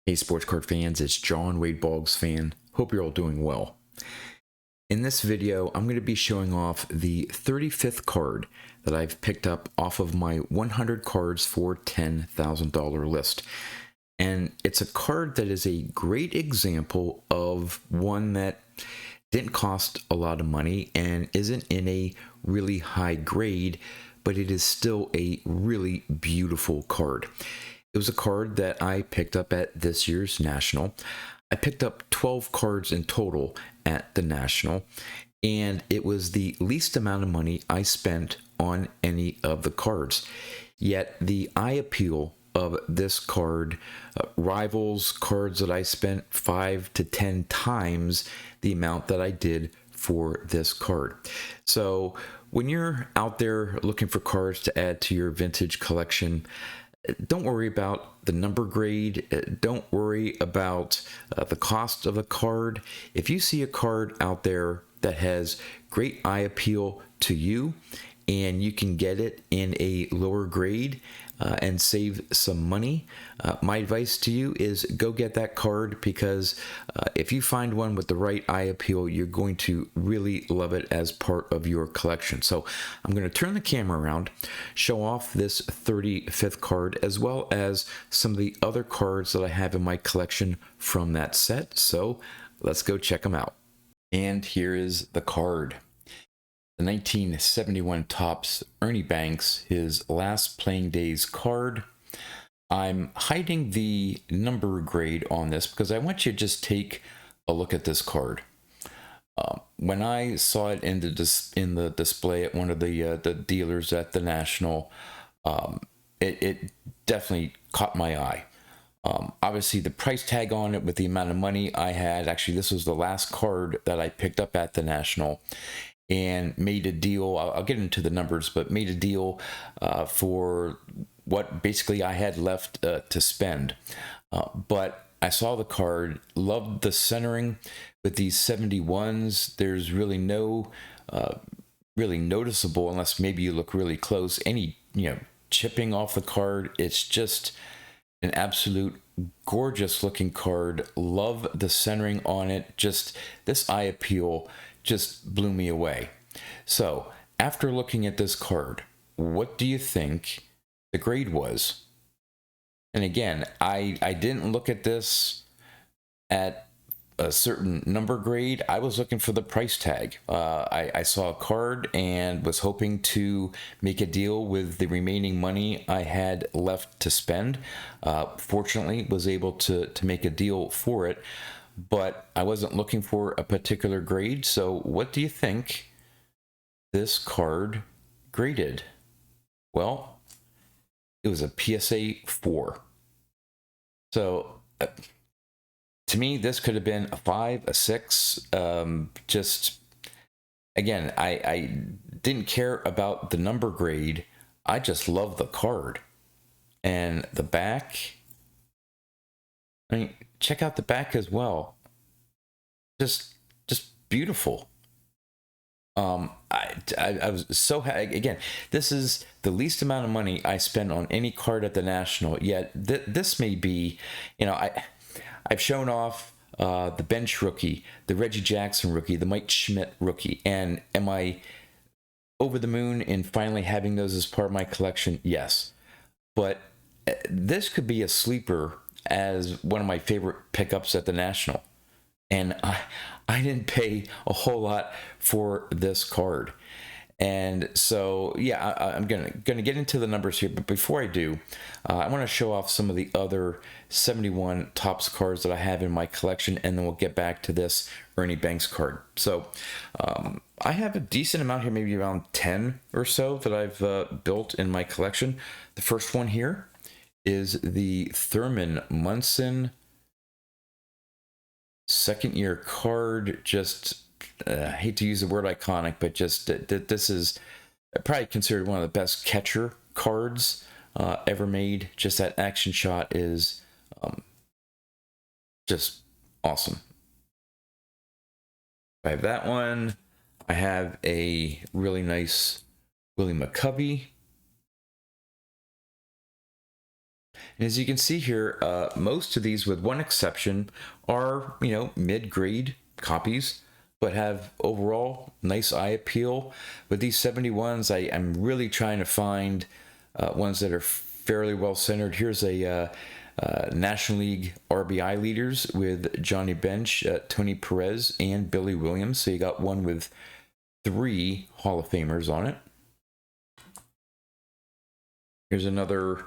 Hey, sports card fans, it's John Wade Boggs fan. Hope you're all doing well. In this video, I'm going to be showing off the 35th card that I've picked up off of my 100 cards for $10,000 list. And it's a card that is a great example of one that didn't cost a lot of money and isn't in a really high grade, but it is still a really beautiful card. It was a card that I picked up at this year's National. I picked up 12 cards in total at the National, and it was the least amount of money I spent on any of the cards. Yet the eye appeal of this card rivals cards that I spent 5 to 10 times the amount that I did for this card. So when you're out there looking for cards to add to your vintage collection, don't worry about the number grade. Don't worry about the cost of a card. If you see a card out there that has great eye appeal to you and you can get it in a lower grade and save some money, my advice to you is go get that card, because if you find one with the right eye appeal, you're going to really love it as part of your collection. So I'm going to turn the camera around, show off this 35th card, as well as some of the other cards that I have in my collection from that set. So let's go check them out. And here is the card. The 1971 Topps Ernie Banks, his last playing days card. I'm hiding the number grade on this because I want you to just take a look at this card. When I saw it in the display at one of the dealers at the National, it definitely caught my eye. Obviously, the price tag on it with the amount of money I had. Actually, this was the last card that I picked up at the National, and made a deal. I'll get into the numbers, but made a deal for what basically I had left to spend. But I saw the card, loved the centering with these 71s. There's really no really noticeable, unless maybe you look really close, any chipping off the card. It's just an absolute gorgeous looking card. Love the centering on it. Just this eye appeal just blew me away. So after looking at this card, what do you think the grade was? And again, I didn't look at this at a certain number grade. I was looking for the price tag. I saw a card and was hoping to make a deal with the remaining money I had left to spend. Fortunately, was able to make a deal for it, but I wasn't looking for a particular grade. So what do you think this card graded? Well, it was a PSA 4. So to me, this could have been a 5, a 6. Just, again, I didn't care about the number grade. I just love the card. And the back, I mean, check out the back as well. Just beautiful. I was so happy. Again, this is the least amount of money I spend on any card at the National. Yet this may be, I've shown off the bench rookie, the Reggie Jackson rookie, the Mike Schmidt rookie, and am I over the moon in finally having those as part of my collection? Yes, but this could be a sleeper as one of my favorite pickups at the National. And I didn't pay a whole lot for this card. And so, yeah, I'm gonna get into the numbers here. But before I do, I want to show off some of the other 71 Topps cards that I have in my collection, and then we'll get back to this Ernie Banks card. So I have a decent amount here, maybe around 10 or so that I've built in my collection. The first one here is the Thurman Munson second year card. Just I hate to use the word iconic, but just this is probably considered one of the best catcher cards ever made. Just that action shot is just awesome. I have that one. I have a really nice Willie McCovey. And as you can see here, most of these, with one exception, are, mid-grade copies, but have overall nice eye appeal. With these 71s, I'm really trying to find ones that are fairly well centered. Here's a National League RBI leaders with Johnny Bench, Tony Perez, and Billy Williams. So you got one with 3 Hall of Famers on it. Here's another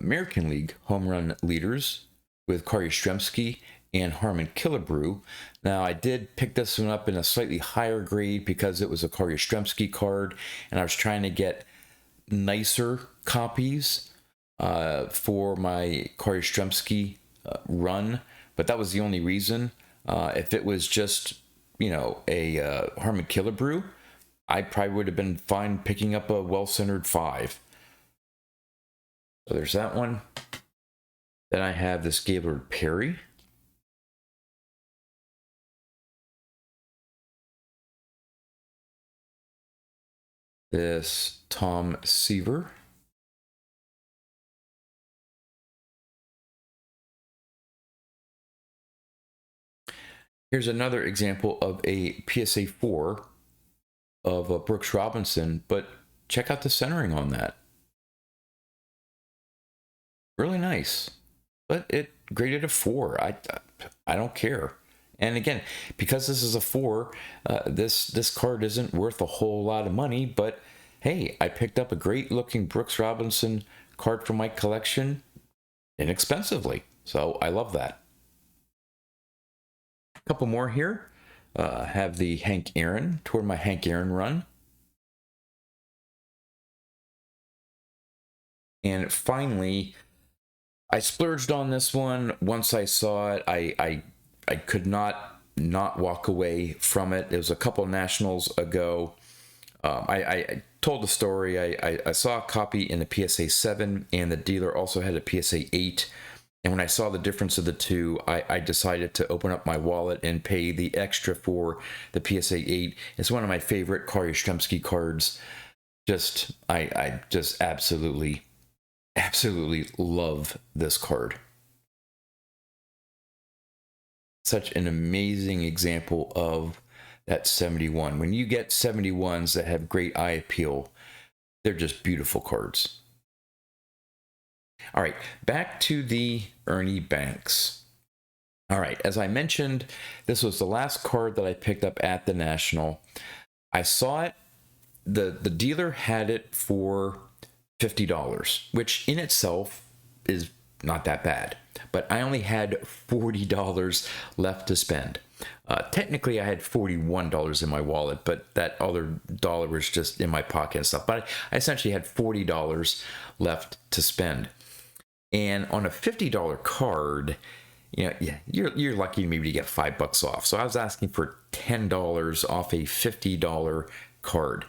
American League home run leaders with Corey Yastrzemski and Harmon Killebrew. Now, I did pick this one up in a slightly higher grade because it was a Corey Yastrzemski card, and I was trying to get nicer copies for my Corey Yastrzemski run, but that was the only reason. If it was just, a Harmon Killebrew, I probably would have been fine picking up a well-centered 5. So there's that one. Then I have this Gaylord Perry. This Tom Seaver. Here's another example of a PSA 4 of Brooks Robinson, but check out the centering on that. Really nice, but it graded a 4. I don't care. And again, because this is a 4, this card isn't worth a whole lot of money, but hey, I picked up a great looking Brooks Robinson card from my collection inexpensively, so I love that. A couple more here. Have the Hank Aaron, toward my Hank Aaron run. And finally, I splurged on this one. Once I saw it, I could not walk away from it. It was a couple nationals ago. I told the story. I saw a copy in the PSA 7, and the dealer also had a PSA 8. And when I saw the difference of the two, I decided to open up my wallet and pay the extra for the PSA 8. It's one of my favorite Corey Yastrzemski cards. I just absolutely love this card. Such an amazing example of that 71. When you get 71s that have great eye appeal, they're just beautiful cards. All right, back to the Ernie Banks. All right, as I mentioned, this was the last card that I picked up at the National. I saw it. The dealer had it for $50, which in itself is not that bad, but I only had $40 left to spend. Technically, I had $41 in my wallet, but that other dollar was just in my pocket and stuff. But I essentially had $40 left to spend. And on a $50 card, you're lucky maybe to get $5 off. So I was asking for $10 off a $50 card.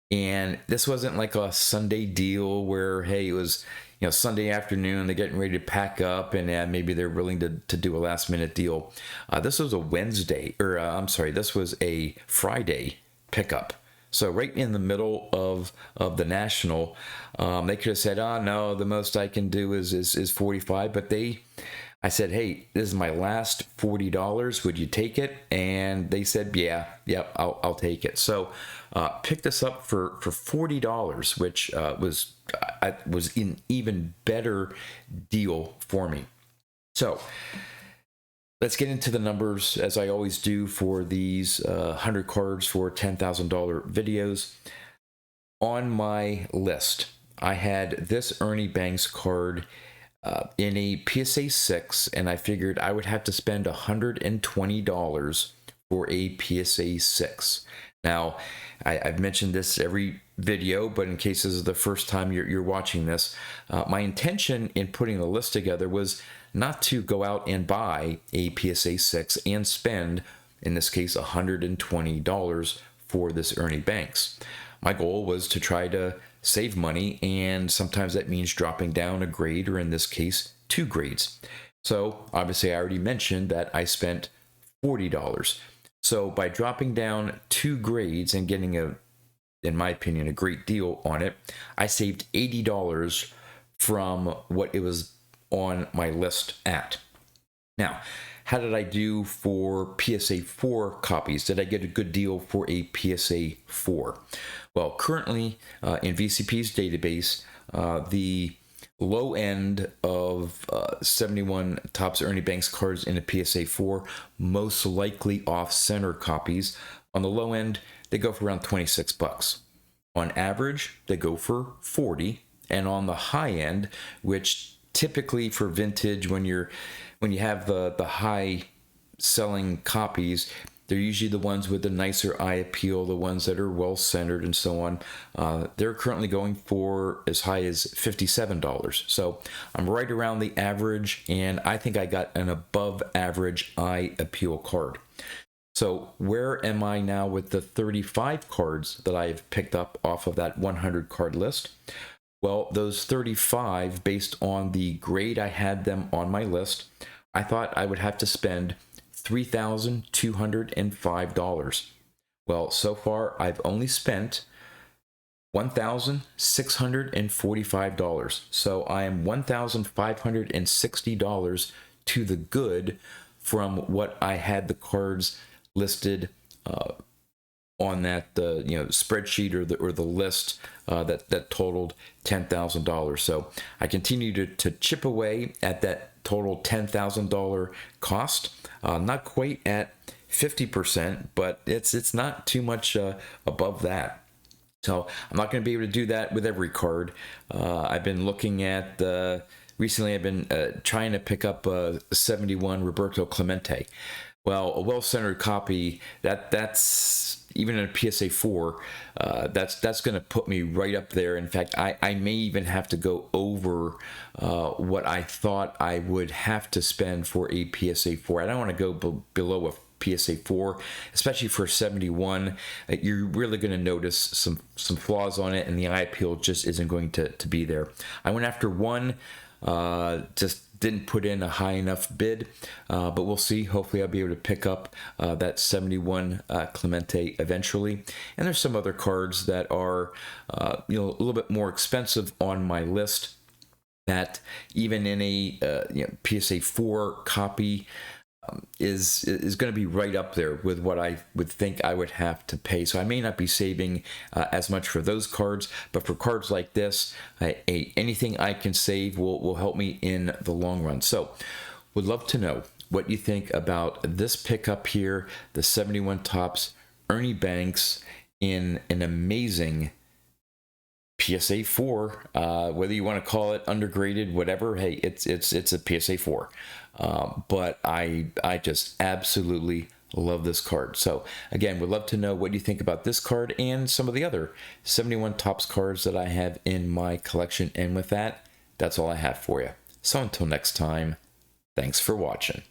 And this wasn't like a Sunday deal where, hey, it was, Sunday afternoon, they're getting ready to pack up, and maybe they're willing to do a last minute deal. This was a Wednesday, or this was a Friday pickup. So right in the middle of the National, they could have said, oh, no, the most I can do is 45. But I said, hey, this is my last $40. Would you take it? And they said, yep, I'll take it. So picked this up for $40, which was an even better deal for me. So let's get into the numbers, as I always do for these 100 cards for $10,000 videos. On my list, I had this Ernie Banks card in a PSA 6, and I figured I would have to spend $120 for a PSA 6. Now, I've mentioned this every video, but in case this is the first time you're watching this, my intention in putting the list together was not to go out and buy a PSA 6 and spend, in this case, $120 for this Ernie Banks. My goal was to try to save money, and sometimes that means dropping down a grade, or in this case, 2 grades. So obviously I already mentioned that I spent $40. So by dropping down 2 grades and getting in my opinion, a great deal on it, I saved $80 from what it was on my list at. Now, how did I do for PSA 4 copies? Did I get a good deal for a PSA 4? Well, currently in VCP's database, the low end of 71 Topps Ernie Banks cards in a PSA 4, most likely off-center copies. On the low end, they go for around 26 bucks. On average, they go for 40. And on the high end, which typically for vintage, when you have the high selling copies, they're usually the ones with the nicer eye appeal, the ones that are well centered and so on. They're currently going for as high as $57. So I'm right around the average, and I think I got an above average eye appeal card. So where am I now with the 35 cards that I've picked up off of that 100 card list? Well, those 35, based on the grade I had them on my list, I thought I would have to spend $3,205. Well, so far I've only spent $1,645. So I am $1,560 to the good from what I had the cards listed on that spreadsheet or the list that totaled $10,000. So I continue to chip away at that total $10,000 cost. Not quite at 50%, but it's not too much above that. So I'm not going to be able to do that with every card. I've been looking at recently. I've been trying to pick up a 71 Roberto Clemente. Well, a well-centered copy, that's even in a PSA 4, that's going to put me right up there. In fact, I may even have to go over what I thought I would have to spend for a PSA 4. I don't want to go below a PSA 4, especially for 71. You're really going to notice some flaws on it, and the eye appeal just isn't going to be there. I went after one, just didn't put in a high enough bid, but we'll see. Hopefully I'll be able to pick up that 71 Clemente eventually. And there's some other cards that are a little bit more expensive on my list that even in a PSA 4 copy is going to be right up there with what I would think I would have to pay. So I may not be saving as much for those cards, but for cards like this, anything I can save will help me in the long run. So would love to know what you think about this pickup here, the 71 Topps Ernie Banks in an amazing PSA 4, whether you want to call it undergraded, whatever. Hey, it's a PSA 4. But I just absolutely love this card. So again, would love to know what you think about this card and some of the other 71 Topps cards that I have in my collection. And with that, that's all I have for you. So until next time, thanks for watching.